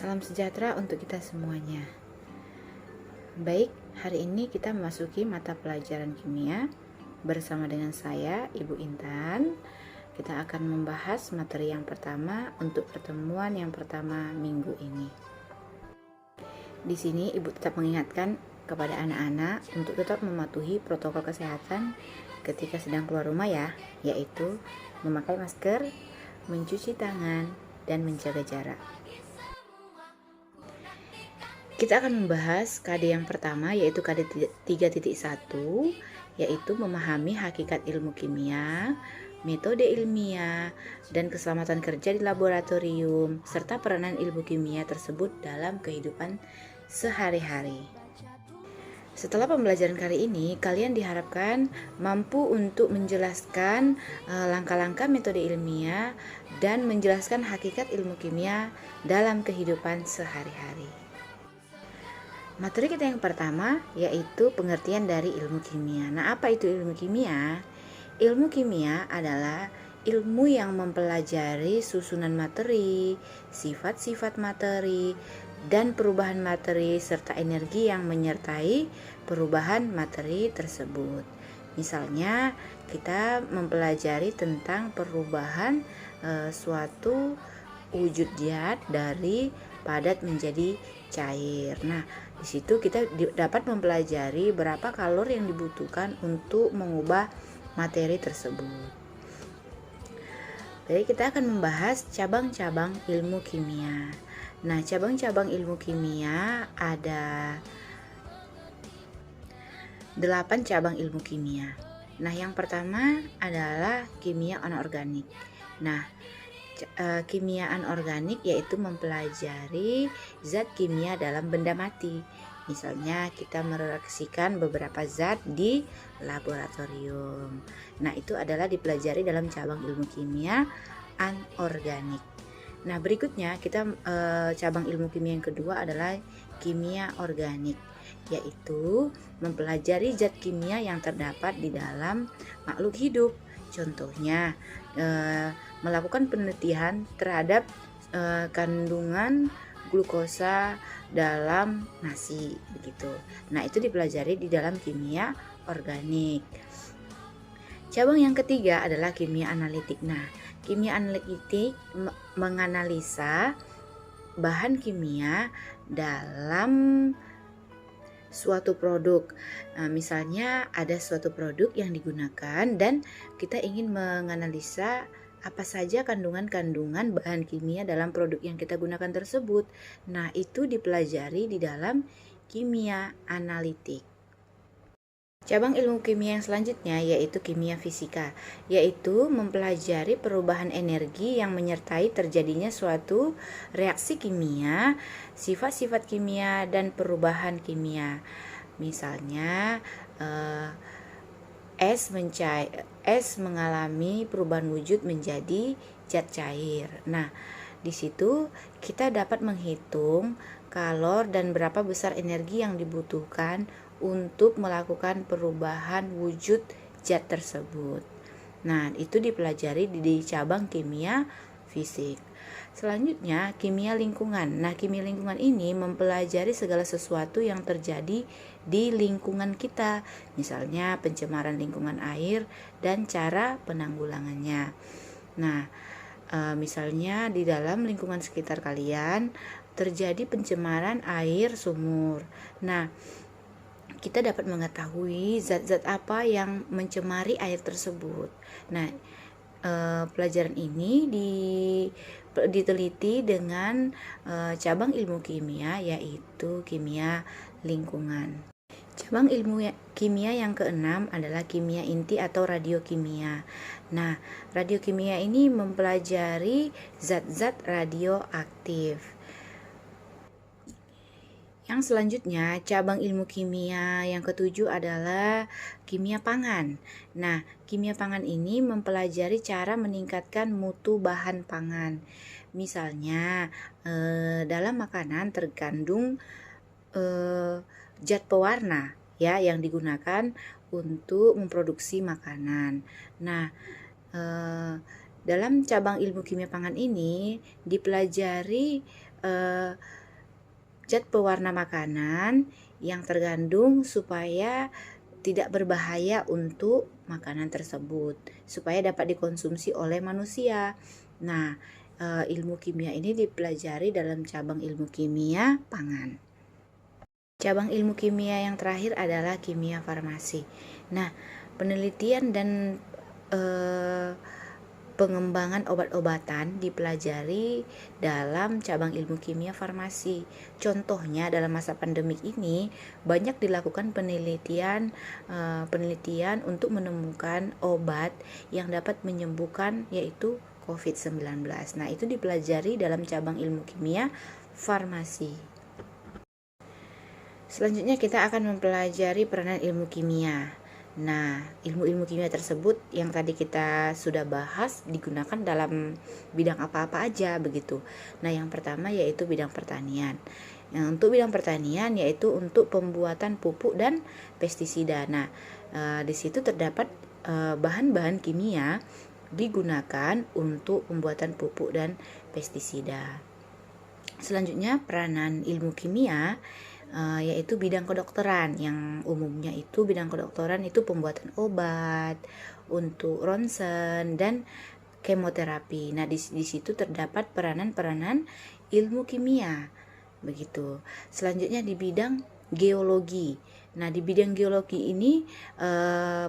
Salam sejahtera untuk kita semuanya. Baik, hari ini kita memasuki mata pelajaran kimia bersama dengan saya, Ibu Intan. Kita akan membahas materi yang pertama untuk pertemuan yang pertama minggu ini. Di sini Ibu tetap mengingatkan kepada anak-anak untuk tetap mematuhi protokol kesehatan ketika sedang keluar rumah ya, yaitu memakai masker, mencuci tangan, dan menjaga jarak. Kita akan membahas KD yang pertama, yaitu KD 3.1, yaitu memahami hakikat ilmu kimia, metode ilmiah, dan keselamatan kerja di laboratorium, serta peranan ilmu kimia tersebut dalam kehidupan sehari-hari. Setelah pembelajaran kali ini, kalian diharapkan mampu untuk menjelaskan langkah-langkah metode ilmiah dan menjelaskan hakikat ilmu kimia dalam kehidupan sehari-hari. Materi kita yang pertama yaitu pengertian dari ilmu kimia. Nah, apa itu ilmu kimia? Ilmu kimia adalah ilmu yang mempelajari susunan materi, sifat-sifat materi, dan perubahan materi serta energi yang menyertai perubahan materi tersebut. Misalnya, kita mempelajari tentang perubahan suatu wujud zat dari padat menjadi cair. Nah, di situ kita dapat mempelajari berapa kalori yang dibutuhkan untuk mengubah materi tersebut. Jadi kita akan membahas cabang-cabang ilmu kimia. Nah, cabang-cabang ilmu kimia ada 8 cabang ilmu kimia. Nah, yang pertama adalah kimia anorganik. Nah, kimia anorganik yaitu mempelajari zat kimia dalam benda mati. Misalnya kita mereaksikan beberapa zat di laboratorium. Nah, itu adalah dipelajari dalam cabang ilmu kimia anorganik. Nah, berikutnya kita cabang ilmu kimia yang kedua adalah kimia organik, yaitu mempelajari zat kimia yang terdapat di dalam makhluk hidup. Contohnya melakukan penelitian terhadap kandungan glukosa dalam nasi begitu. Nah, itu dipelajari di dalam kimia organik. Cabang yang ketiga adalah kimia analitik. Nah, kimia analitik menganalisa bahan kimia dalam suatu produk. Nah, misalnya ada suatu produk yang digunakan dan kita ingin menganalisa apa saja kandungan-kandungan bahan kimia dalam produk yang kita gunakan tersebut. Nah, itu dipelajari di dalam kimia analitik. Cabang ilmu kimia yang selanjutnya yaitu kimia fisika, yaitu mempelajari perubahan energi yang menyertai terjadinya suatu reaksi kimia, sifat-sifat kimia, dan perubahan kimia. Misalnya es mengalami perubahan wujud menjadi zat cair. Nah, di situ kita dapat menghitung kalor dan berapa besar energi yang dibutuhkan untuk melakukan perubahan wujud zat tersebut. Nah, itu dipelajari di cabang kimia fisik. Selanjutnya, kimia lingkungan. Nah, kimia lingkungan ini mempelajari segala sesuatu yang terjadi di lingkungan kita, misalnya pencemaran lingkungan air dan cara penanggulangannya. Nah, misalnya di dalam lingkungan sekitar kalian terjadi pencemaran air sumur. Nah, kita dapat mengetahui zat-zat apa yang mencemari air tersebut. Nah, pelajaran ini diteliti dengan cabang ilmu kimia yaitu kimia lingkungan. Cabang ilmu kimia yang keenam adalah kimia inti atau radiokimia. Nah, radiokimia ini mempelajari zat-zat radioaktif. Yang selanjutnya, cabang ilmu kimia yang ketujuh adalah kimia pangan. Nah, kimia pangan ini mempelajari cara meningkatkan mutu bahan pangan. Misalnya, dalam makanan terkandung zat pewarna ya yang digunakan untuk memproduksi makanan. Nah, dalam cabang ilmu kimia pangan ini dipelajari zat pewarna makanan yang terkandung supaya tidak berbahaya untuk makanan tersebut, supaya dapat dikonsumsi oleh manusia. Nah, ilmu kimia ini dipelajari dalam cabang ilmu kimia pangan. Cabang ilmu kimia yang terakhir adalah kimia farmasi. Nah, penelitian dan pengembangan obat-obatan dipelajari dalam cabang ilmu kimia farmasi. Contohnya dalam masa pandemik ini banyak dilakukan penelitian untuk menemukan obat yang dapat menyembuhkan, yaitu COVID-19. Nah, itu dipelajari dalam cabang ilmu kimia farmasi. Selanjutnya kita akan mempelajari peranan ilmu kimia. Nah, ilmu-ilmu kimia tersebut yang tadi kita sudah bahas digunakan dalam bidang apa-apa aja begitu. Nah, yang pertama yaitu bidang pertanian. Yang untuk bidang pertanian yaitu untuk pembuatan pupuk dan pestisida. Nah, di situ terdapat bahan-bahan kimia digunakan untuk pembuatan pupuk dan pestisida. Selanjutnya peranan ilmu kimia yaitu bidang kedokteran, yang umumnya itu bidang kedokteran itu pembuatan obat untuk ronsen dan kemoterapi. Nah, di situ terdapat peranan-peranan ilmu kimia begitu. Selanjutnya di bidang geologi. Nah, di bidang geologi ini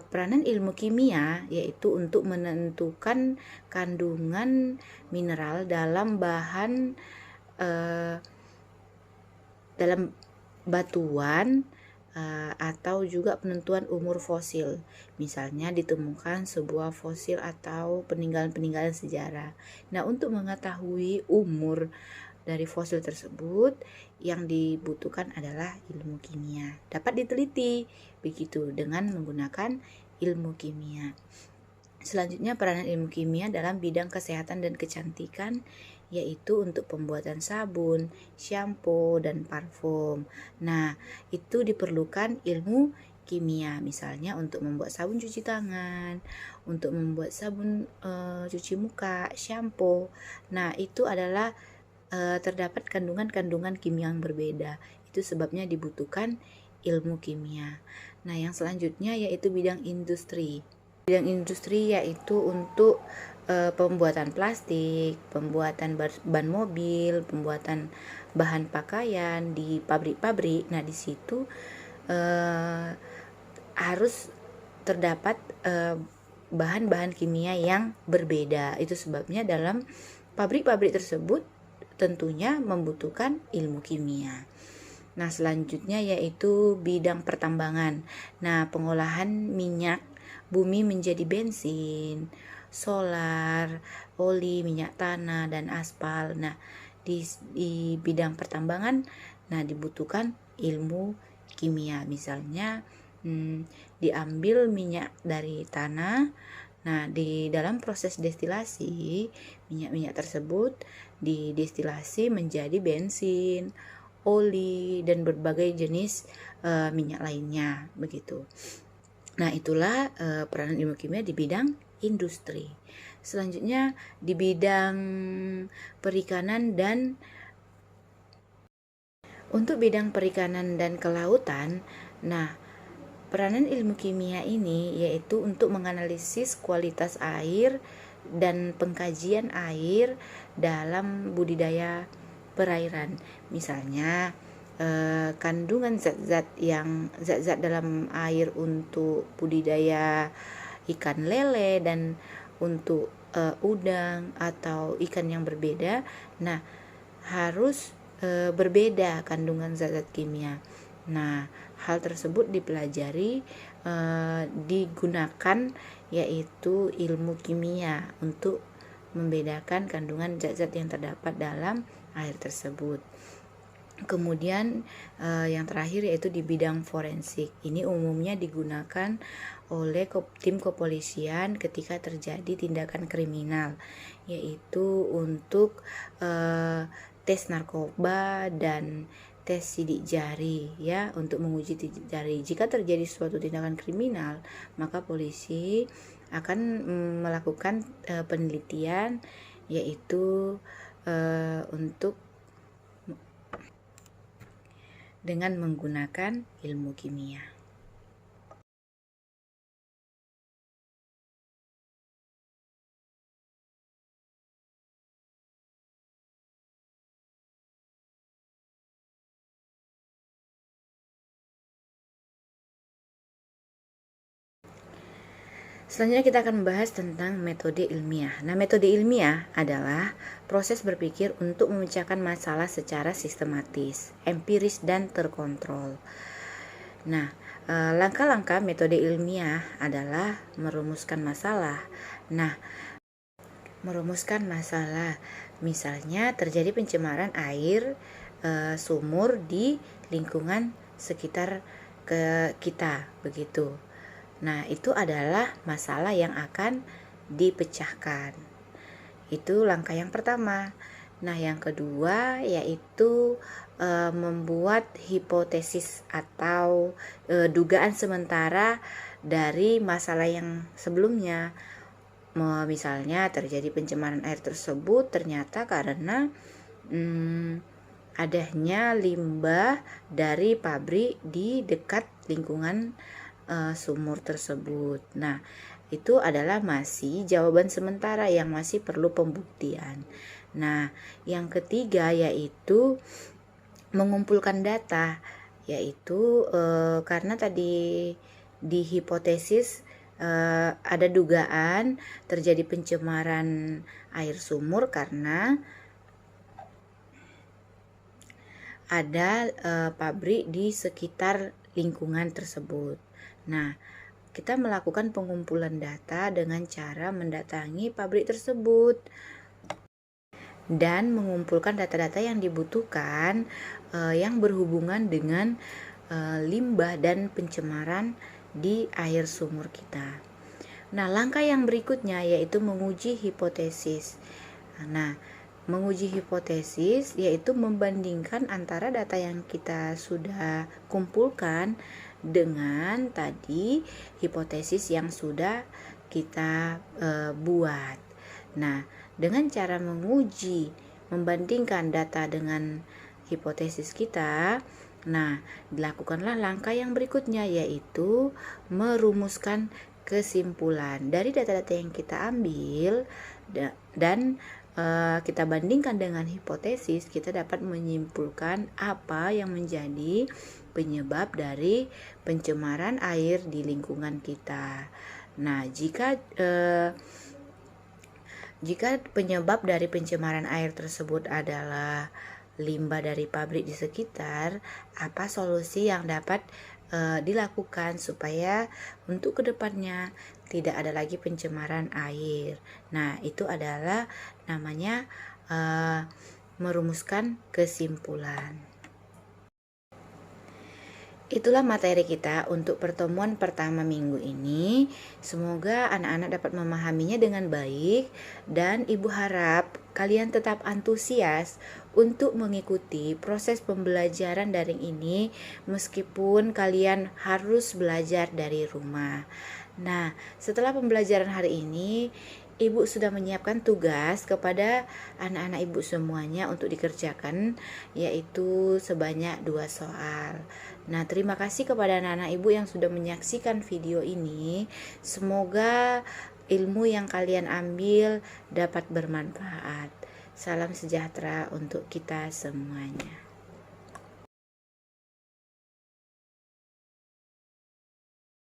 peranan ilmu kimia yaitu untuk menentukan kandungan mineral dalam bahan dalam batuan atau juga penentuan umur fosil. Misalnya ditemukan sebuah fosil atau peninggalan-peninggalan sejarah. Nah, untuk mengetahui umur dari fosil tersebut yang dibutuhkan adalah ilmu kimia. Dapat diteliti begitu dengan menggunakan ilmu kimia. Selanjutnya peranan ilmu kimia dalam bidang kesehatan dan kecantikan yaitu untuk pembuatan sabun, shampoo, dan parfum. Nah, itu diperlukan ilmu kimia, misalnya untuk membuat sabun cuci tangan, untuk membuat sabun cuci muka, shampoo. Nah, itu adalah terdapat kandungan-kandungan kimia yang berbeda. Itu sebabnya dibutuhkan ilmu kimia. Nah, yang selanjutnya yaitu bidang industri. Bidang industri yaitu untuk pembuatan plastik, pembuatan ban mobil, pembuatan bahan pakaian di pabrik-pabrik. Nah, di situ harus terdapat bahan-bahan kimia yang berbeda. Itu sebabnya dalam pabrik-pabrik tersebut tentunya membutuhkan ilmu kimia. Nah, selanjutnya yaitu bidang pertambangan. Nah, pengolahan minyak bumi menjadi bensin, solar, oli, minyak tanah, dan aspal. Nah, di bidang pertambangan, nah dibutuhkan ilmu kimia. Misalnya diambil minyak dari tanah. Nah, di dalam proses destilasi, minyak-minyak tersebut didestilasi menjadi bensin, oli, dan berbagai jenis minyak lainnya begitu. Nah, itulah peranan ilmu kimia di bidang industri. Selanjutnya di bidang perikanan dan untuk bidang perikanan dan kelautan. Nah, peranan ilmu kimia ini yaitu untuk menganalisis kualitas air dan pengkajian air dalam budidaya perairan. Misalnya kandungan zat-zat dalam air untuk budidaya ikan lele dan untuk udang atau ikan yang berbeda. Nah, harus berbeda kandungan zat-zat kimia. Nah, hal tersebut dipelajari digunakan yaitu ilmu kimia untuk membedakan kandungan zat-zat yang terdapat dalam air tersebut. Kemudian yang terakhir yaitu di bidang forensik. Ini umumnya digunakan oleh tim kepolisian ketika terjadi tindakan kriminal, yaitu untuk tes narkoba dan tes sidik jari, ya, untuk menguji sidik jari. Jika terjadi suatu tindakan kriminal, maka polisi akan melakukan penelitian, yaitu untuk dengan menggunakan ilmu kimia. Selanjutnya kita akan membahas tentang metode ilmiah. Nah, metode ilmiah adalah proses berpikir untuk memecahkan masalah secara sistematis, empiris, dan terkontrol. Nah, langkah-langkah metode ilmiah adalah merumuskan masalah. Nah, merumuskan masalah, misalnya terjadi pencemaran air sumur di lingkungan sekitar kita, begitu. Nah, itu adalah masalah yang akan dipecahkan. Itu langkah yang pertama. Nah, yang kedua yaitu membuat hipotesis atau dugaan sementara dari masalah yang sebelumnya. Misalnya terjadi pencemaran air tersebut ternyata karena adanya limbah dari pabrik di dekat lingkungan sumur tersebut. Nah, itu adalah masih jawaban sementara yang masih perlu pembuktian. Nah, yang ketiga yaitu mengumpulkan data, yaitu karena tadi di hipotesis ada dugaan terjadi pencemaran air sumur karena ada pabrik di sekitar lingkungan tersebut. Nah, kita melakukan pengumpulan data dengan cara mendatangi pabrik tersebut dan mengumpulkan data-data yang dibutuhkan yang berhubungan dengan limbah dan pencemaran di air sumur kita. Nah, langkah yang berikutnya yaitu menguji hipotesis. Nah, menguji hipotesis yaitu membandingkan antara data yang kita sudah kumpulkan dengan tadi hipotesis yang sudah kita buat. Nah, dengan cara membandingkan data dengan hipotesis kita, nah, dilakukanlah langkah yang berikutnya yaitu merumuskan kesimpulan dari data-data yang kita ambil dan kita bandingkan dengan hipotesis, kita dapat menyimpulkan apa yang menjadi penyebab dari pencemaran air di lingkungan kita. Nah, jika penyebab dari pencemaran air tersebut adalah limbah dari pabrik di sekitar, apa solusi yang dapat dilakukan supaya untuk kedepannya tidak ada lagi pencemaran air. Nah, itu adalah namanya merumuskan kesimpulan. Itulah materi kita untuk pertemuan pertama minggu ini. Semoga anak-anak dapat memahaminya dengan baik dan Ibu harap kalian tetap antusias untuk mengikuti proses pembelajaran daring ini meskipun kalian harus belajar dari rumah. Nah, setelah pembelajaran hari ini, Ibu sudah menyiapkan tugas kepada anak-anak Ibu semuanya untuk dikerjakan, yaitu sebanyak 2 soal. Nah, terima kasih kepada anak-anak Ibu yang sudah menyaksikan video ini. Semoga ilmu yang kalian ambil dapat bermanfaat. Salam sejahtera untuk kita semuanya.